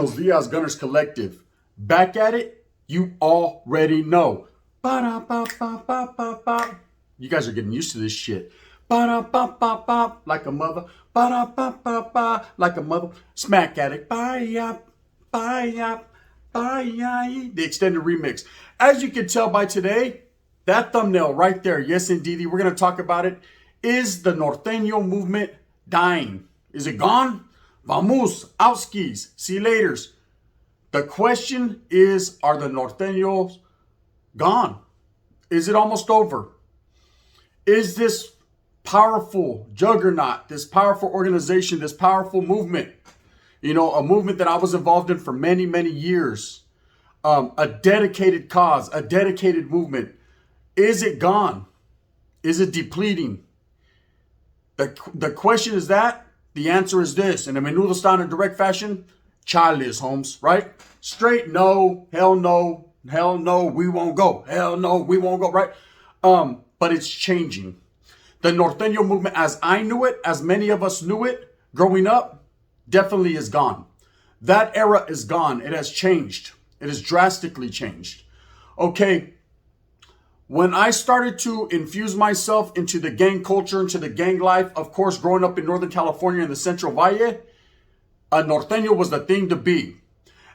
Buenos Dias Gunners Collective. Back at it, you already know. Ba-da-ba-ba-ba-ba-ba. You guys are getting used to this shit. Ba-da-ba-ba-ba, like a mother. Ba-da-ba-ba-ba, like a mother. Smack Addict. Bye-yap, bye-yap, bye-yap. The extended remix. As you can tell by today, that thumbnail right there, yes indeed, we're going to talk about it. Is the Norteno movement dying? Is it gone? Vamos, out skis, see you laters. The question is, are the Norteños gone? Is it almost over? Is this powerful juggernaut, this powerful organization, this powerful movement, a movement that I was involved in for many, many years, a dedicated cause, a dedicated movement, is it gone? Is it depleting? The question is that. The answer is this. In a menudo style in direct fashion, Charlie's, Holmes, right? Straight no, hell no, we won't go. Hell no, we won't go, right? But it's changing. The Norteño movement, as I knew it, as many of us knew it growing up, definitely is gone. That era is gone. It has changed. It has drastically changed. Okay. When I started to infuse myself into the gang culture, into the gang life, of course, growing up in Northern California in the Central Valle, a Norteño was the thing to be.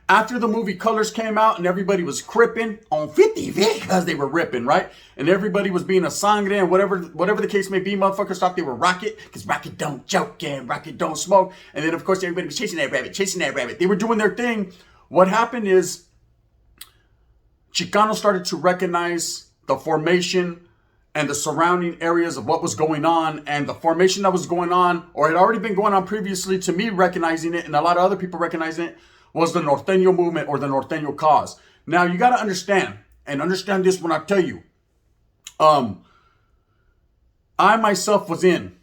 After the movie Colors came out and everybody was cripping on 50 because they were ripping, right? And everybody was being a sangre and whatever the case may be, motherfuckers thought they were Rocket because Rocket don't joke and Rocket don't smoke. And then, of course, everybody was chasing that rabbit. They were doing their thing. What happened is Chicano started to recognize the formation and the surrounding areas of what was going on, and the formation that was going on, or had already been going on previously to me recognizing it and a lot of other people recognizing it, was the Norteño movement or the Norteño cause. Now you got to understand this when I tell you, I myself was in.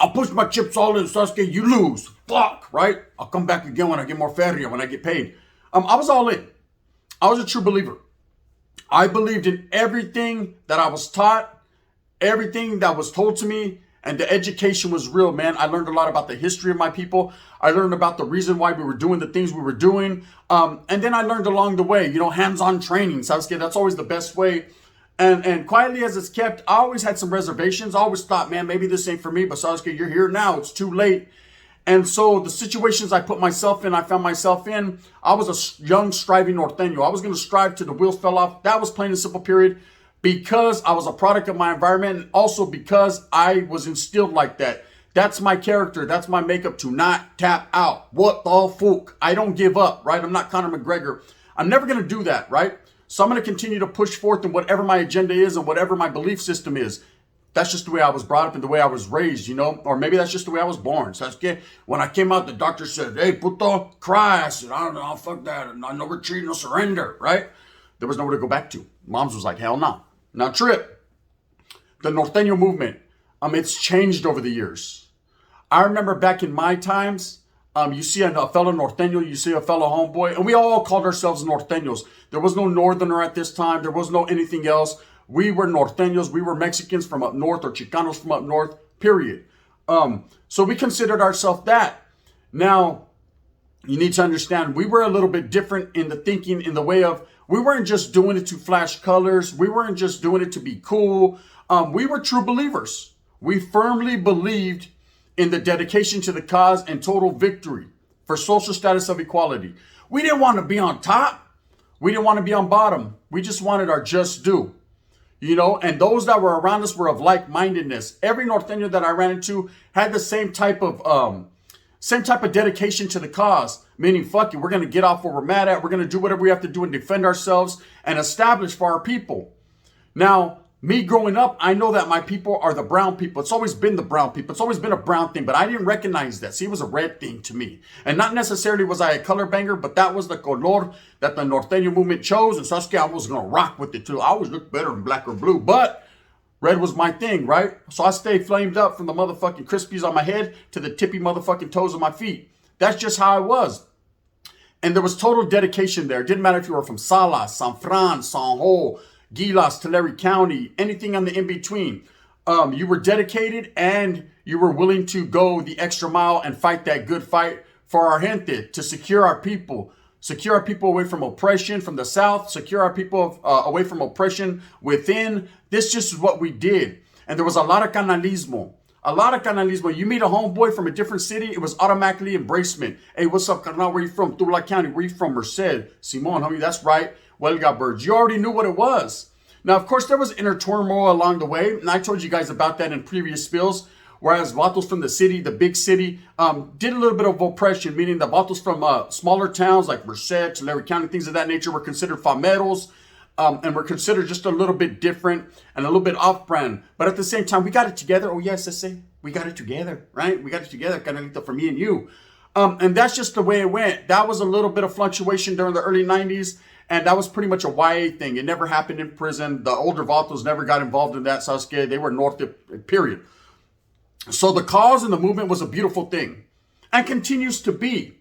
I'll push my chips all in, Sasuke, you lose. Fuck, right? I'll come back again when I get more feria, when I get paid. I was all in. I was a true believer. I believed in everything that I was taught, everything that was told to me, and the education was real, man. I learned a lot about the history of my people. I learned about the reason why we were doing the things we were doing. And then I learned along the way, hands-on training. Sasuke, that's always the best way. And quietly as it's kept, I always had some reservations. I always thought, man, maybe this ain't for me. But Sasuke, you're here now. It's too late. And so the situations I put myself in, I found myself in, I was a young, striving Norteño. I was going to strive till the wheels fell off. That was plain and simple, period. Because I was a product of my environment, and also because I was instilled like that. That's my character. That's my makeup, to not tap out. What the fuck? I don't give up, right? I'm not Conor McGregor. I'm never going to do that, right? So I'm going to continue to push forth in whatever my agenda is and whatever my belief system is. That's just the way I was brought up and the way I was raised, or maybe that's just the way I was born. So when I came out, the doctor said, hey, puto, cry. I said, I don't know, fuck that. No retreat, no surrender, right? There was nowhere to go back to. Mom's was like, hell no. Now, Trip, the Norteño movement, it's changed over the years. I remember back in my times, you see a fellow Norteño, you see a fellow homeboy, and we all called ourselves Norteños. There was no Northerner at this time. There was no anything else. We were Norteños. We were Mexicans from up north or Chicanos from up north, period. So we considered ourselves that. Now, you need to understand, we were a little bit different in the thinking, in the way of, we weren't just doing it to flash colors. We weren't just doing it to be cool. We were true believers. We firmly believed in the dedication to the cause and total victory for social status of equality. We didn't want to be on top. We didn't want to be on bottom. We just wanted our just due. And those that were around us were of like-mindedness. Every Norteño that I ran into had the same type of dedication to the cause. Meaning, fuck it, we're going to get off what we're mad at. We're going to do whatever we have to do and defend ourselves and establish for our people. Now, me growing up, I know that my people are the brown people. It's always been the brown people. It's always been a brown thing, but I didn't recognize that. See, it was a red thing to me. And not necessarily was I a color banger, but that was the color that the Norteño movement chose. And Sasuke, I was going to rock with it too. I always looked better in black or blue, but red was my thing, right? So I stayed flamed up from the motherfucking crispies on my head to the tippy motherfucking toes of my feet. That's just how I was. And there was total dedication there. It didn't matter if you were from Salas, San Fran, San Jo, Gilas, Tulare County, anything on the in-between. You were dedicated and you were willing to go the extra mile and fight that good fight for our gente, to secure our people away from oppression from the south, secure our people away from oppression within. This just is what we did. And there was a lot of canalismo. A lot of canalismo. You meet a homeboy from a different city, it was automatically embracement. Hey, what's up, carnal? Where you from? Tula County. Where you from? Merced. Simon, homie, that's right. Huelga birds. You already knew what it was. Now, of course, there was inner turmoil along the way, and I told you guys about that in previous spills. Whereas vatos from the city, the big city, did a little bit of oppression, meaning the vatos from smaller towns like Merced, Tulare County, things of that nature were considered fameros, and were considered just a little bit different and a little bit off-brand. But at the same time, we got it together. Oh, yes, Sese, we got it together, right? We got it together, canalito, for me and you. And that's just the way it went. That was a little bit of fluctuation during the early 90s. And that was pretty much a YA thing. It never happened in prison. The older vatos never got involved in that, Sasuke. They were Norte, period. So the cause and the movement was a beautiful thing. And continues to be.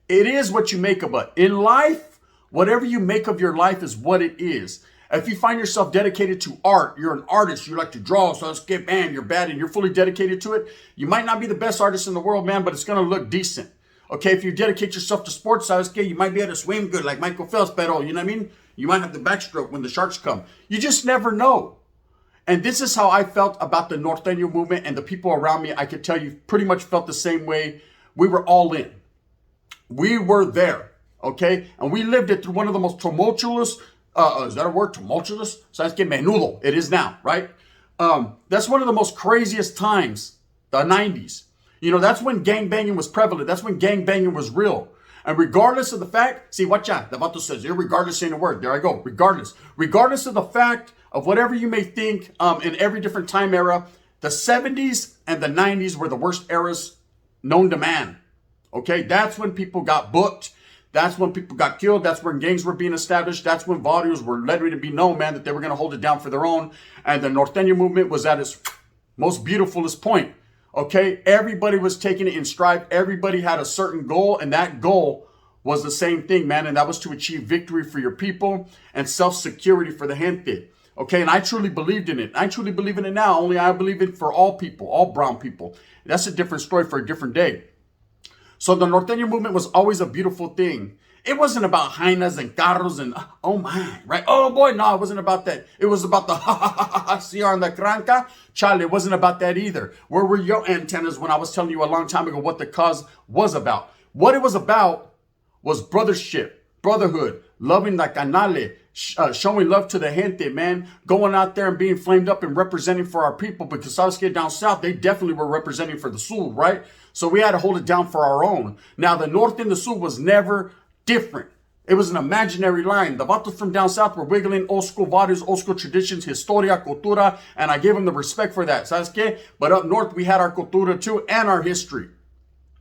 It is what you make of it. In life, whatever you make of your life is what it is. If you find yourself dedicated to art, you're an artist, you like to draw, Sasuke, man, you're bad and you're fully dedicated to it. You might not be the best artist in the world, man, but it's going to look decent. Okay, if you dedicate yourself to sports, Sasuke, you might be able to swim good like Michael Phelps, pero, you know what I mean? You might have the backstroke when the sharks come. You just never know. And this is how I felt about the Norteno movement and the people around me. I could tell you pretty much felt the same way. We were all in. We were there, okay? And we lived it through one of the most tumultuous, is that a word? Tumultuous? Sasuke, menudo. It is now, right? That's one of the most craziest times, the 90s. You know, that's when gangbanging was prevalent. That's when gangbanging was real. And regardless of the fact, see, watch out. The vato says, here, regardless ain't a word. There I go. Regardless. Regardless of the fact of whatever you may think in every different time era, the 70s and the 90s were the worst eras known to man. Okay? That's when people got booked. That's when people got killed. That's when gangs were being established. That's when vatos were letting it be known, man, that they were going to hold it down for their own. And the Norteno movement was at its most beautifulest point. Okay, everybody was taking it in stride. Everybody had a certain goal, and that goal was the same thing, man. And that was to achieve victory for your people and self-security for the gente. Okay, and I truly believed in it. I truly believe in it now. Only I believe it for all people, all brown people. That's a different story for a different day. So the Norteno movement was always a beautiful thing. It wasn't about jainas and carros and, oh my, right? Oh boy, no, it wasn't about that. It was about the CR and the cranca. Charlie, it wasn't about that either. Where were your antennas when I was telling you a long time ago what the cause was about? What it was about was brothership, brotherhood, loving the canale, showing love to the gente, man. Going out there and being flamed up and representing for our people, because Sasuke down south, they definitely were representing for the Sul, right? So we had to hold it down for our own. Now, the North and the Sul was never different. It was an imaginary line. The vatos from down south were wiggling old school values, old school traditions, historia, cultura, and I gave them the respect for that. Sasuke, but up north, we had our cultura too and our history.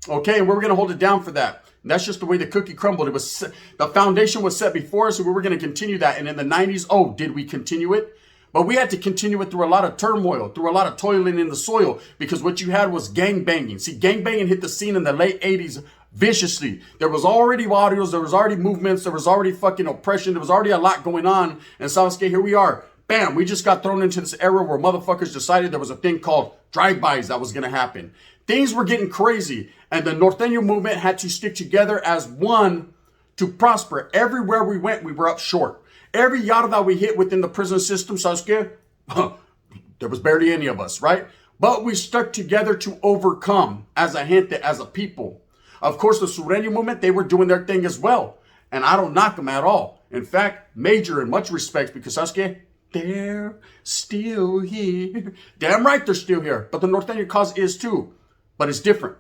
Okay, and we were going to hold it down for that. And that's just the way the cookie crumbled. It was the foundation was set before us, and we were going to continue that. And in the 90s, oh, did we continue it? But we had to continue it through a lot of turmoil, through a lot of toiling in the soil, because what you had was gangbanging. See, gangbanging hit the scene in the late 80s viciously. There was already audios, there was already movements, there was already fucking oppression, there was already a lot going on. And Sasuke, here we are. Bam, we just got thrown into this era where motherfuckers decided there was a thing called drive-bys that was going to happen. Things were getting crazy, and the Norteno movement had to stick together as one to prosper. Everywhere we went, we were up short. Every yarda we hit within the prison system, Sasuke, there was barely any of us, right? But we stuck together to overcome as a gente, as a people. Of course, the Sureño movement, they were doing their thing as well. And I don't knock them at all. In fact, major in much respects, because Sasuke, they're still here. Damn right they're still here. But the Norteño cause is too. But it's different.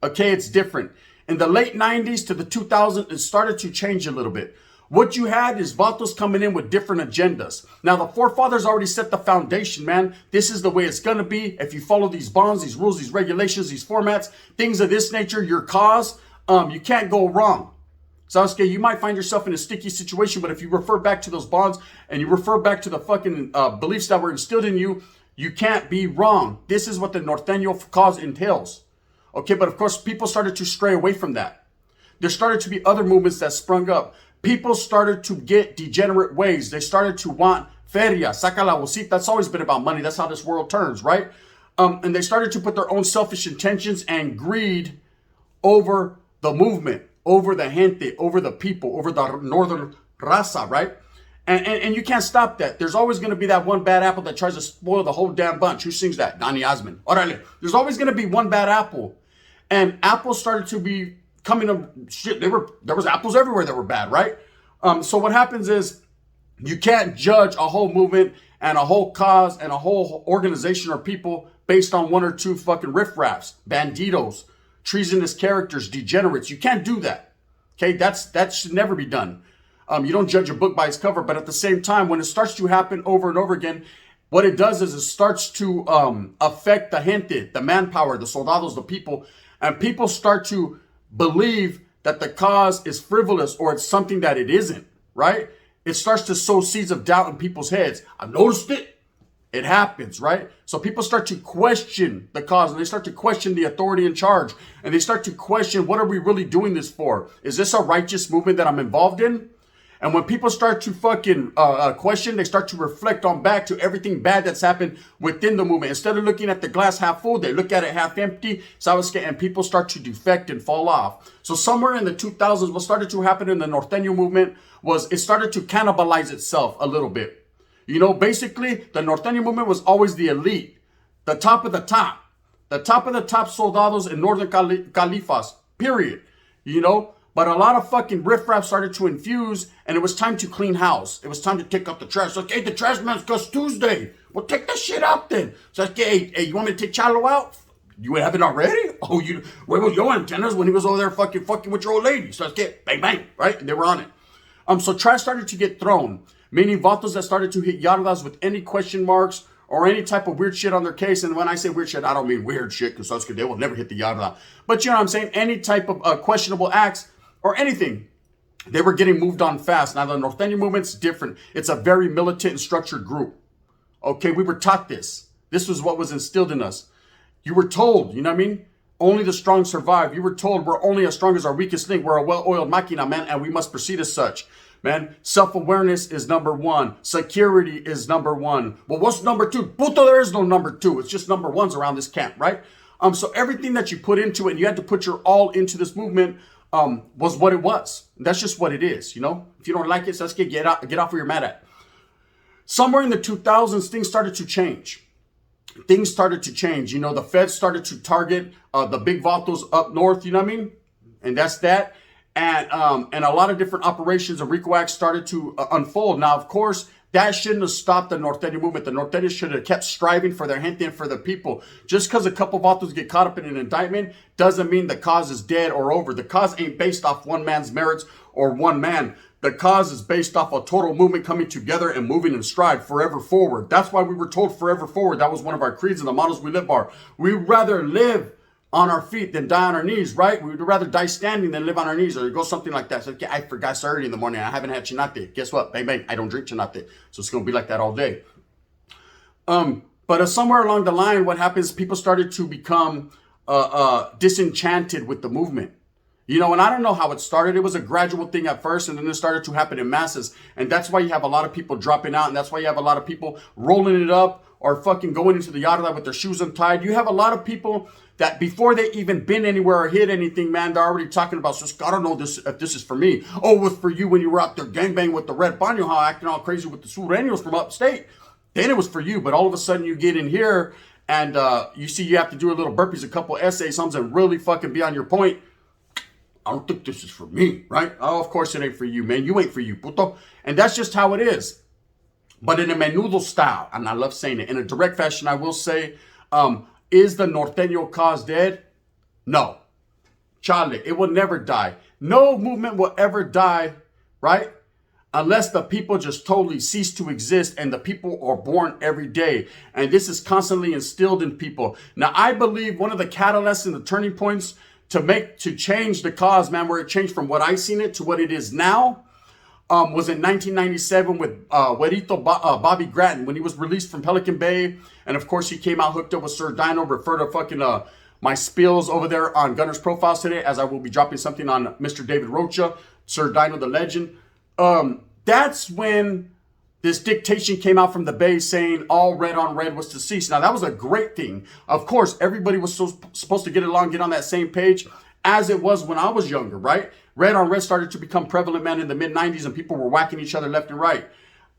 Okay, it's different. In the late 90s to the 2000s, it started to change a little bit. What you had is vatos coming in with different agendas. Now, the forefathers already set the foundation, man. This is the way it's going to be. If you follow these bonds, these rules, these regulations, these formats, things of this nature, your cause, you can't go wrong. Sasuke, you might find yourself in a sticky situation, but if you refer back to those bonds and you refer back to the fucking beliefs that were instilled in you, you can't be wrong. This is what the Norteño cause entails. Okay, but of course, people started to stray away from that. There started to be other movements that sprung up. People started to get degenerate ways. They started to want feria, saca la bolsita. That's always been about money. That's how this world turns, right? And they started to put their own selfish intentions and greed over the movement, over the gente, over the people, over the northern raza, right? And you can't stop that. There's always going to be that one bad apple that tries to spoil the whole damn bunch. Who sings that? Donny Osmond. Orale. There's always going to be one bad apple. And apples started to be coming up. Shit, there was apples everywhere that were bad, right? So what happens is you can't judge a whole movement and a whole cause and a whole organization or people based on one or two fucking riffraffs, banditos, treasonous characters, degenerates. You can't do that. Okay, that should never be done. You don't judge a book by its cover, but at the same time, when it starts to happen over and over again, what it does is it starts to affect the gente, the manpower, the soldados, the people, and people start to believe that the cause is frivolous or it's something that it isn't, right? It starts to sow seeds of doubt in people's heads. I've noticed it. It happens, right? So people start to question the cause, and they start to question the authority in charge, and they start to question, what are we really doing this for? Is this a righteous movement that I'm involved in? And when people start to fucking question, they start to reflect on back to everything bad that's happened within the movement. Instead of looking at the glass half full, they look at it half empty, and people start to defect and fall off. So somewhere in the 2000s, what started to happen in the Norteno movement was it started to cannibalize itself a little bit. You know, basically, the Norteno movement was always the elite, the top of the top soldados in Northern Califas, period. You know? But a lot of fucking riffraff started to infuse, and it was time to clean house. It was time to take out the trash. Like, hey, the trash man's cuss Tuesday. Well, take that shit out then. So like, hey, you want me to take Chalo out? You haven't already? Oh, where was your antennas when he was over there fucking with your old lady? So let's get bang, bang, right? And they were on it. So trash started to get thrown, meaning vatos that started to hit yardas with any question marks or any type of weird shit on their case. And when I say weird shit, I don't mean weird shit, because they will never hit the yarda. But you know what I'm saying? Any type of questionable acts or anything, they were getting moved on fast. Now, the Norteno movement's different. It's a very militant and structured group. Okay, we were taught this. This was what was instilled in us. You were told, you know what I mean? Only the strong survive. You were told we're only as strong as our weakest link. We're a well-oiled machina, man, and we must proceed as such. Man, self-awareness is number one. Security is number one. Well, what's number two? Puto, there is no number two. It's just number ones around this camp, right? So everything that you put into it, and you had to put your all into this movement, was what it was. That's just what it is, you know? If you don't like it, so let's get off where you're mad at. Somewhere in the 2000s, things started to change. You know, the feds started to target the big vatos up north, you know what I mean? And that's that. And a lot of different operations of RICO acts started to unfold. Now, of course, that shouldn't have stopped the Norteno movement. The Norteños should have kept striving for their gente and for the people. Just because a couple vatos get caught up in an indictment doesn't mean the cause is dead or over. The cause ain't based off one man's merits or one man. The cause is based off a total movement coming together and moving in stride forever forward. That's why we were told forever forward. That was one of our creeds and the models we live by. We'd rather live on our feet than die on our knees, right? We'd rather die standing than live on our knees, or go something like that. So, okay, I forgot so early in the morning. I haven't had chinate. Guess what? Bang, bang. I don't drink chinate. So it's going to be like that all day. But somewhere along the line, what happens, people started to become disenchanted with the movement. You know, and I don't know how it started. It was a gradual thing at first, and then it started to happen in masses. And that's why you have a lot of people dropping out, and that's why you have a lot of people rolling it up or fucking going into the yarda with their shoes untied. You have a lot of people that before they even been anywhere or hit anything, man, they're already talking about, so I don't know if this is for me. Oh, it was for you when you were out there gangbang with the red baño, how acting all crazy with the sureños from upstate. Then it was for you, but all of a sudden you get in here and you see you have to do a little burpees, a couple essays, something, and really fucking be on your point. I don't think this is for me, right? Oh, of course it ain't for you, man. You ain't for you, puto. And that's just how it is. But in a menudo style, and I love saying it, in a direct fashion, I will say, is the Norteno cause dead? No. Chale, it will never die. No movement will ever die, right? Unless the people just totally cease to exist and the people are born every day. And this is constantly instilled in people. Now, I believe one of the catalysts and the turning points to change the cause, man, where it changed from what I seen it to what it is now, was in 1997 with Güerito Bobby Grattan, when he was released from Pelican Bay. And of course, he came out hooked up with Sir Dino. Refer to fucking my spills over there on Gunner's Profiles today, as I will be dropping something on Mr. David Rocha, Sir Dino the Legend. That's when this dictation came out from the Bay saying all red on red was to cease. Now, that was a great thing. Of course, everybody was supposed to get along, get on that same page. as it was when I was younger, right? Red on red started to become prevalent, man, in the mid-90s, and people were whacking each other left and right.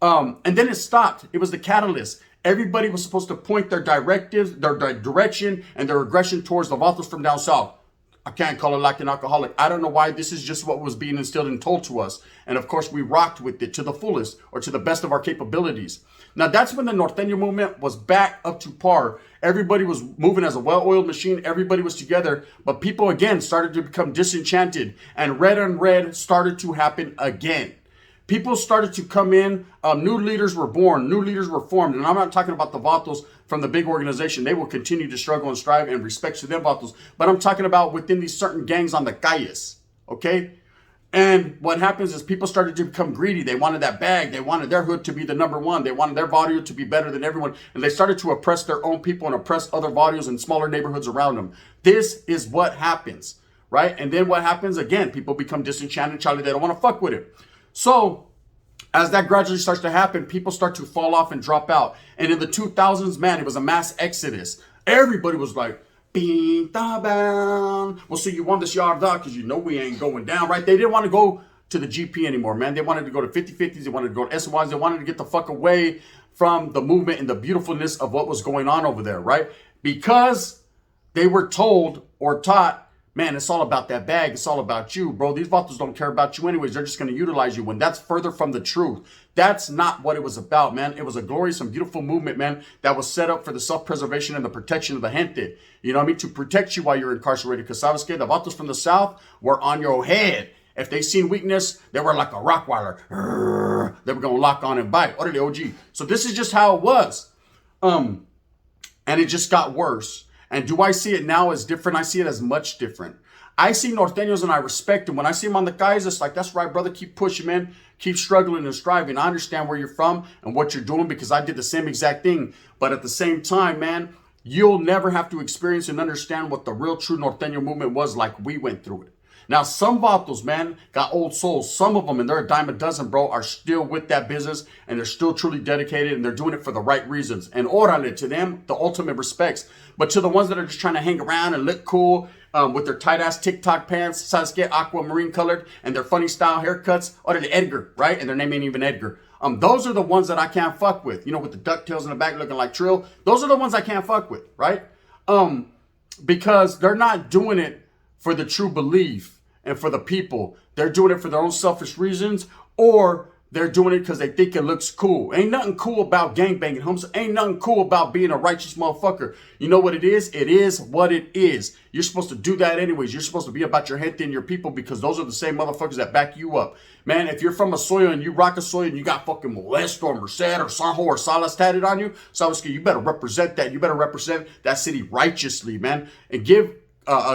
And then it stopped. It was the catalyst. Everybody was supposed to point their directives, their direction, and their aggression towards the vatos from down south. I can't call it like an alcoholic. I don't know why. This is just what was being instilled and told to us. And of course, we rocked with it to the fullest or to the best of our capabilities. Now, that's when the Norteño movement was back up to par. Everybody was moving as a well-oiled machine. Everybody was together. But people, again, started to become disenchanted. And red on red started to happen again. People started to come in. New leaders were born. New leaders were formed. And I'm not talking about the vatos from the big organization. They will continue to struggle and strive, and respect to them vatos. But I'm talking about within these certain gangs on the calles. Okay? And what happens is people started to become greedy. They wanted that bag. They wanted their hood to be the number one. They wanted their barrio to be better than everyone. And they started to oppress their own people and oppress other barrios and smaller neighborhoods around them. This is what happens, right? And then what happens? Again, people become disenchanted. Charlie, they don't want to fuck with it. So as that gradually starts to happen, people start to fall off and drop out. And in the 2000s, man, it was a mass exodus. Everybody was like, Pinta bound. Well, so you won this yard because you know we ain't going down, right? They didn't want to go to the GP anymore, man. They wanted to go to 50-50s. They wanted to go to SYs. They wanted to get the fuck away from the movement and the beautifulness of what was going on over there, right? Because they were told or taught, man, it's all about that bag. It's all about you, bro. These vatos don't care about you anyways. They're just going to utilize you. When that's further from the truth. That's not what it was about, man. It was a glorious and beautiful movement, man, that was set up for the self-preservation and the protection of the gente. You know what I mean? To protect you while you're incarcerated. Because, ¿sabes qué? The vatos from the south were on your head. If they seen weakness, they were like a Rottweiler. They were going to lock on and bite. Orale OG. So this is just how it was. And it just got worse. And do I see it now as different? I see it as much different. I see Norteños and I respect them. When I see them on the guys, it's like, that's right, brother. Keep pushing, man. Keep struggling and striving. I understand where you're from and what you're doing because I did the same exact thing. But at the same time, man, you'll never have to experience and understand what the real true Norteño movement was like we went through it. Now, some vatos, man, got old souls. Some of them, and they're a dime a dozen, bro, are still with that business, and they're still truly dedicated, and they're doing it for the right reasons. And orale, to them, the ultimate respects. But to the ones that are just trying to hang around and look cool with their tight-ass TikTok pants, Sasuke aquamarine colored, and their funny style haircuts, orale, Edgar, right? And their name ain't even Edgar. Those are the ones that I can't fuck with. You know, with the DuckTales in the back looking like Trill. Those are the ones I can't fuck with, right? Because they're not doing it for the true belief and for the people. They're doing it for their own selfish reasons, or they're doing it because they think it looks cool. Ain't nothing cool about gangbanging, homes. Ain't nothing cool about being a righteous motherfucker. You know what it is? It is what it is. You're supposed to do that anyways. You're supposed to be about your gente and your people because those are the same motherfuckers that back you up. Man, if you're from a soil and you rock a soil and you got fucking Molest or Merced or Sanjo or Salas tatted on you, Sabaski, you better represent that. You better represent that city righteously, man. And give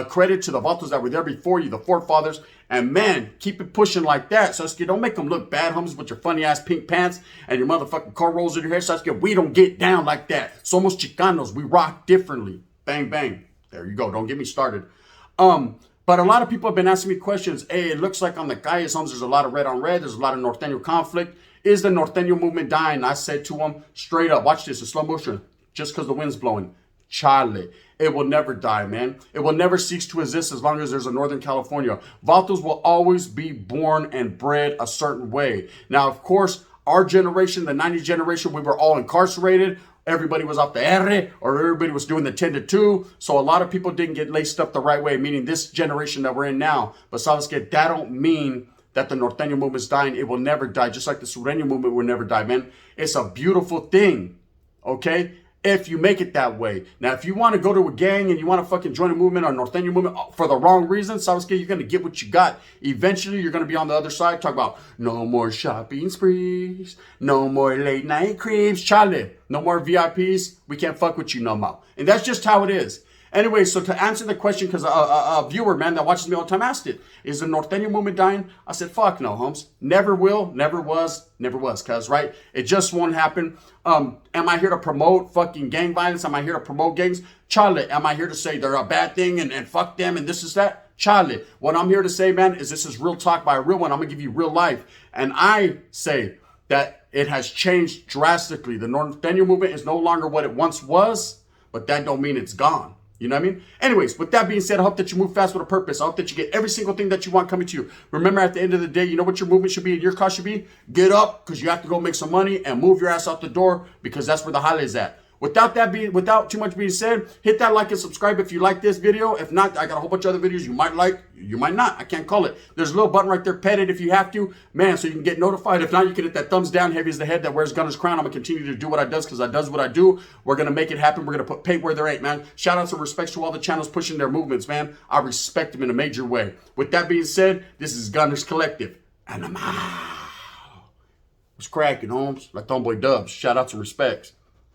credit to the vatos that were there before you, the forefathers. And man, keep it pushing like that. Sasuke, don't make them look bad, homies, with your funny ass pink pants and your motherfucking cornrows in your hair. Sasuke, we don't get down like that. Somos Chicanos. We rock differently. Bang, bang. There you go. Don't get me started. But a lot of people have been asking me questions. Hey, it looks like on the calles, homies, there's a lot of red on red. There's a lot of Norteño conflict. Is the Norteño movement dying? I said to them straight up, watch this in slow motion, just because the wind's blowing. Charlie. It will never die, man. It will never cease to exist as long as there's a Northern California. Vatos will always be born and bred a certain way. Now, of course, our generation, the 90s generation, we were all incarcerated. Everybody was off the R, or everybody was doing the 10 to 2. So a lot of people didn't get laced up the right way, meaning this generation that we're in now. But sabes que that don't mean that the Norteño movement's dying. It will never die, just like the Sureño movement will never die, man. It's a beautiful thing, okay? If you make it that way. Now, if you want to go to a gang and you want to fucking join a movement or Norteño movement for the wrong reasons, sabes que you're going to get what you got. Eventually, you're going to be on the other side. Talk about no more shopping sprees, no more late night creeps, chale, no more VIPs. We can't fuck with you no more. And that's just how it is. Anyway, so to answer the question, because a viewer, man, that watches me all the time asked it, is the Norteño movement dying? I said, fuck no, Holmes. Never will, never was, cuz, right? It just won't happen. Am I here to promote fucking gang violence? Am I here to promote gangs? Charlie, am I here to say they're a bad thing and fuck them and this is that? Charlie, what I'm here to say, man, is this is real talk by a real one. I'm going to give you real life. And I say that it has changed drastically. The Norteño movement is no longer what it once was, but that don't mean it's gone. You know what I mean? Anyways, with that being said, I hope that you move fast with a purpose. I hope that you get every single thing that you want coming to you. Remember, at the end of the day, you know what your movement should be and your cause should be? Get up, because you have to go make some money, and move your ass out the door, because that's where the highlight is at. Without too much being said, hit that like and subscribe if you like this video. If not, I got a whole bunch of other videos you might like, you might not. I can't call it. There's a little button right there, pet it if you have to, man, so you can get notified. If not, you can hit that thumbs down, heavy as the head that wears Gunner's crown. I'm gonna continue to do what I does, because I does what I do. We're gonna make it happen. We're gonna put pay where there ain't, man. Shout outs and respects to all the channels pushing their movements, man. I respect them in a major way. With that being said, this is Gunner's Collective, and I'm out. What's cracking, Holmes? Like Homeboy Dubs. Shout outs and respects.